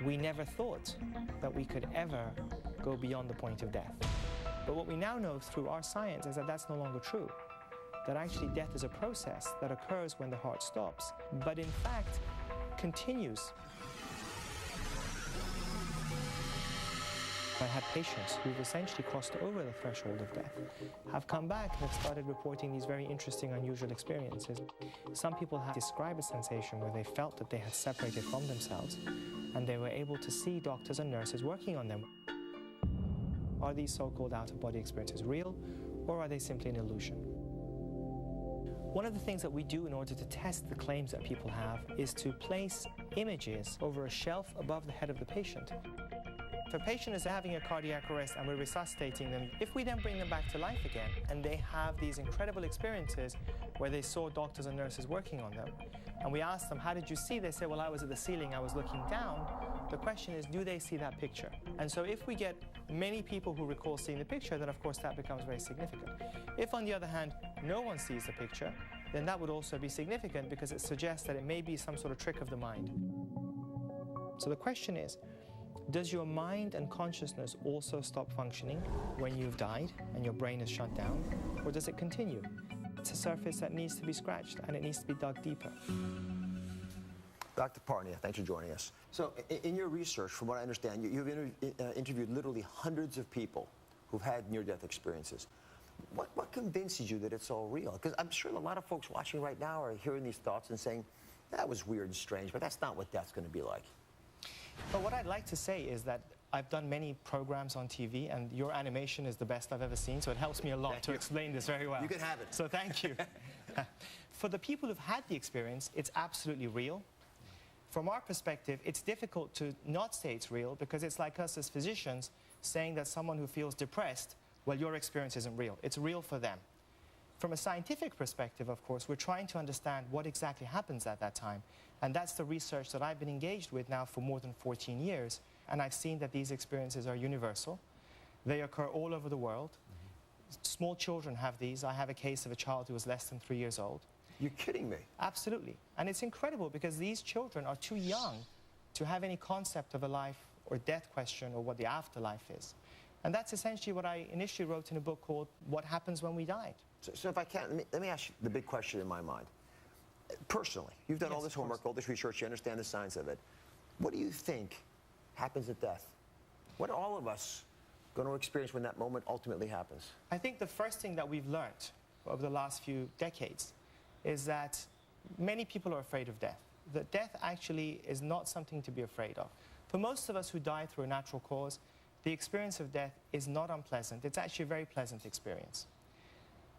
we never thought that we could ever go beyond the point of death. But what we now know through our science is that that's no longer true. That actually death is a process that occurs when the heart stops, but in fact continues. I had patients who've essentially crossed over the threshold of death, have come back and have started reporting these very interesting, unusual experiences. Some people have described a sensation where they felt that they had separated from themselves and they were able to see doctors and nurses working on them. Are these so-called out-of-body experiences real, or are they simply an illusion? One of the things that we do in order to test the claims that people have is to place images over a shelf above the head of the patient. If a patient is having a cardiac arrest and we're resuscitating them, if we then bring them back to life again and they have these incredible experiences where they saw doctors and nurses working on them, and we ask them, how did you see? They say, well, I was at the ceiling, I was looking down. The question is, do they see that picture? And so if we get many people who recall seeing the picture, then of course that becomes very significant. If on the other hand, no one sees the picture, then that would also be significant because it suggests that it may be some sort of trick of the mind. So the question is, does your mind and consciousness also stop functioning when you've died and your brain is shut down, or does it continue? It's a surface that needs to be scratched and it needs to be dug deeper. Dr. Parnia, thanks for joining us. So in your research, from what I understand, you've interviewed literally hundreds of people who've had near-death experiences. What convinces you that it's all real? Because I'm sure a lot of folks watching right now are hearing these thoughts and saying, that was weird and strange, but that's not what death's going to be like. But what I'd like to say is that I've done many programs on TV, and your animation is the best I've ever seen, so it helps me a lot to explain this very well. You can have it. So thank you. For the people who've had the experience, it's absolutely real. From our perspective, it's difficult to not say it's real because it's like us as physicians saying that someone who feels depressed, well, your experience isn't real. It's real for them. From a scientific perspective, of course, we're trying to understand what exactly happens at that time. And that's the research that I've been engaged with now for more than 14 years. And I've seen that these experiences are universal. They occur all over the world. Small children have these. I have a case of a child who was less than 3 years old. You're kidding me. Absolutely. And it's incredible because these children are too young to have any concept of a life or death question or what the afterlife is. And that's essentially what I initially wrote in a book called What Happens When We Die. So if I can, let me ask you the big question in my mind. Personally, you've done all this homework, all this research, you understand the science of it. What do you think happens at death? What are all of us going to experience when that moment ultimately happens? I think the first thing that we've learned over the last few decades is that many people are afraid of death. That death actually is not something to be afraid of. For most of us who die through a natural cause, the experience of death is not unpleasant. It's actually a very pleasant experience.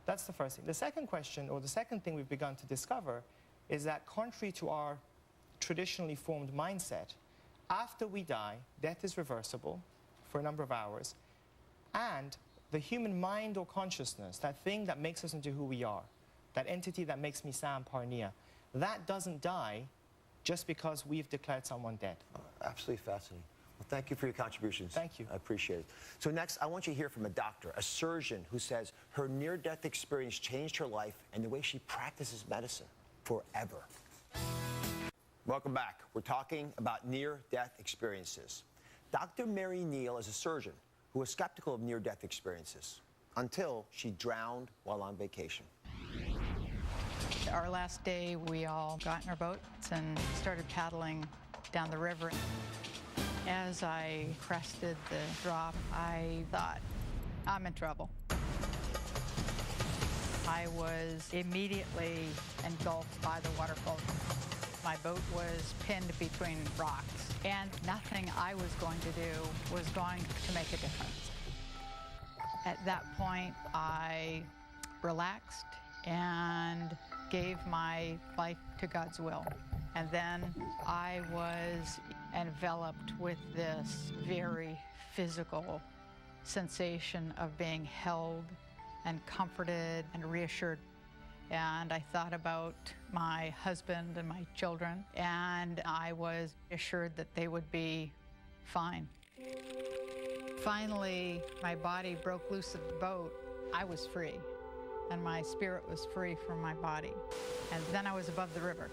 That's the first thing. The second question, or the second thing we've begun to discover, is that contrary to our traditionally formed mindset, after we die, death is reversible for a number of hours, and the human mind or consciousness, that thing that makes us into who we are, that entity that makes me Sam Parnia, that doesn't die just because we've declared someone dead. Absolutely fascinating. Well, thank you for your contributions. Thank you. I appreciate it. So next, I want you to hear from a doctor, a surgeon, who says her near-death experience changed her life and the way she practices medicine forever. Welcome back. We're talking about near-death experiences. Dr. Mary Neal is a surgeon who was skeptical of near-death experiences until she drowned while on vacation. Our last day, we all got in our boats and started paddling down the river. As I crested the drop, I thought, I'm in trouble. I was immediately engulfed by the waterfall. My boat was pinned between rocks, and nothing I was going to do was going to make a difference. At that point, I relaxed and gave my life to God's will. And then I was enveloped with this very physical sensation of being held and comforted and reassured. And I thought about my husband and my children, and I was assured that they would be fine. Finally, my body broke loose of the boat. I was free, and my spirit was free from my body. And then I was above the river.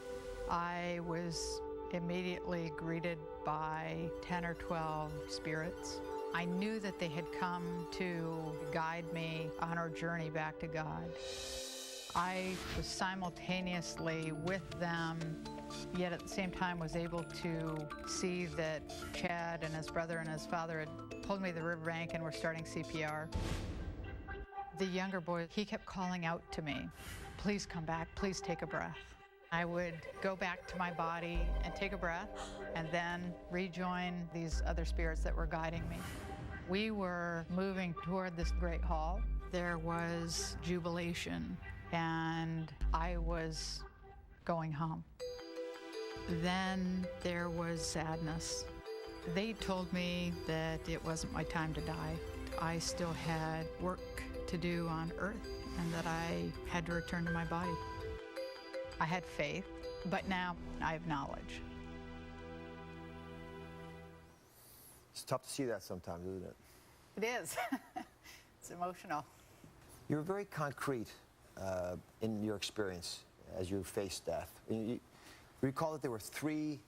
I was immediately greeted by 10 or 12 spirits. I knew that they had come to guide me on our journey back to God. I was simultaneously with them, yet at the same time was able to see that Chad and his brother and his father had pulled me to the riverbank and were starting CPR. The younger boy, he kept calling out to me, "Please come back, please take a breath." I would go back to my body and take a breath and then rejoin these other spirits that were guiding me. We were moving toward this great hall. There was jubilation and I was going home. Then there was sadness. They told me that it wasn't my time to die. I still had work to do on Earth and that I had to return to my body. I had faith, but now I have knowledge. It's tough to see that sometimes, isn't it? It is. It's emotional. You're very concrete in your experience as you faced death. You recall that there were three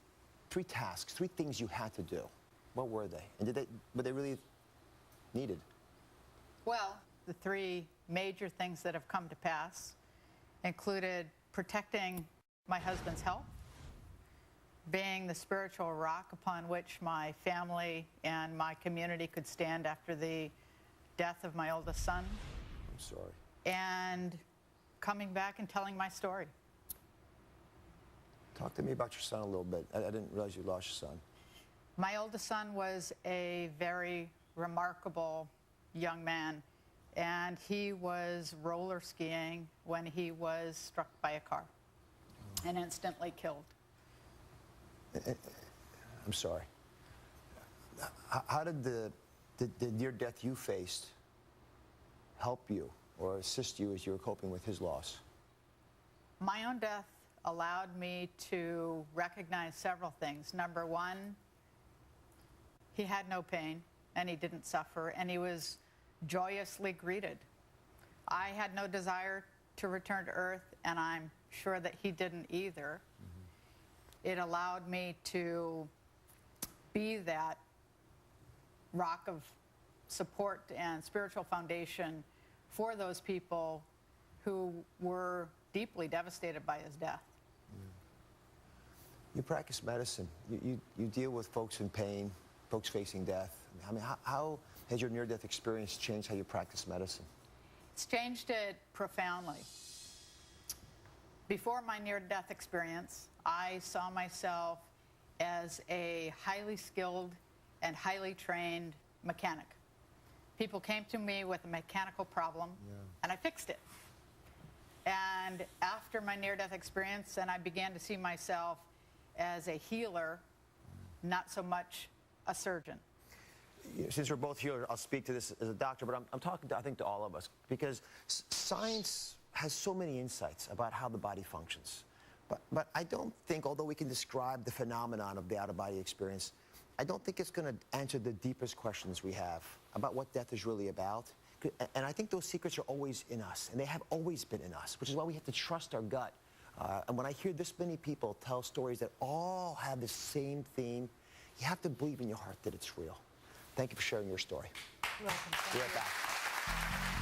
tasks, three things you had to do. What were they? And were they really needed? Well, the three major things that have come to pass included protecting my husband's health, being the spiritual rock upon which my family and my community could stand after the death of my oldest son. I'm sorry. And coming back and telling my story. Talk to me about your son a little bit. I didn't realize you lost your son. My oldest son was a very remarkable young man, and he was roller skiing when he was struck by a car and instantly killed. I'm sorry. How did the near death you faced help you or assist you as you were coping with his loss? My own death allowed me to recognize several things. Number one, he had no pain and he didn't suffer and he was joyously greeted. I had no desire to return to Earth, and I'm sure that he didn't either. It allowed me to be that rock of support and spiritual foundation for those people who were deeply devastated by his death. You practice medicine. You deal with folks in pain, folks facing death. I mean, how has your near-death experience changed how you practice medicine? It's changed it profoundly. Before my near-death experience, I saw myself as a highly skilled and highly trained mechanic. People came to me with a mechanical problem, and I fixed it. And after my near-death experience, then I began to see myself as a healer, not so much a surgeon. Since we're both healers, I'll speak to this as a doctor, but I'm talking to, I think, to all of us, because science has so many insights about how the body functions. But I don't think, although we can describe the phenomenon of the out-of-body experience, I don't think it's going to answer the deepest questions we have about what death is really about. And I think those secrets are always in us, and they have always been in us, which is why we have to trust our gut. And when I hear this many people tell stories that all have the same theme, you have to believe in your heart that it's real. Thank you for sharing your story. You're welcome. Be right back.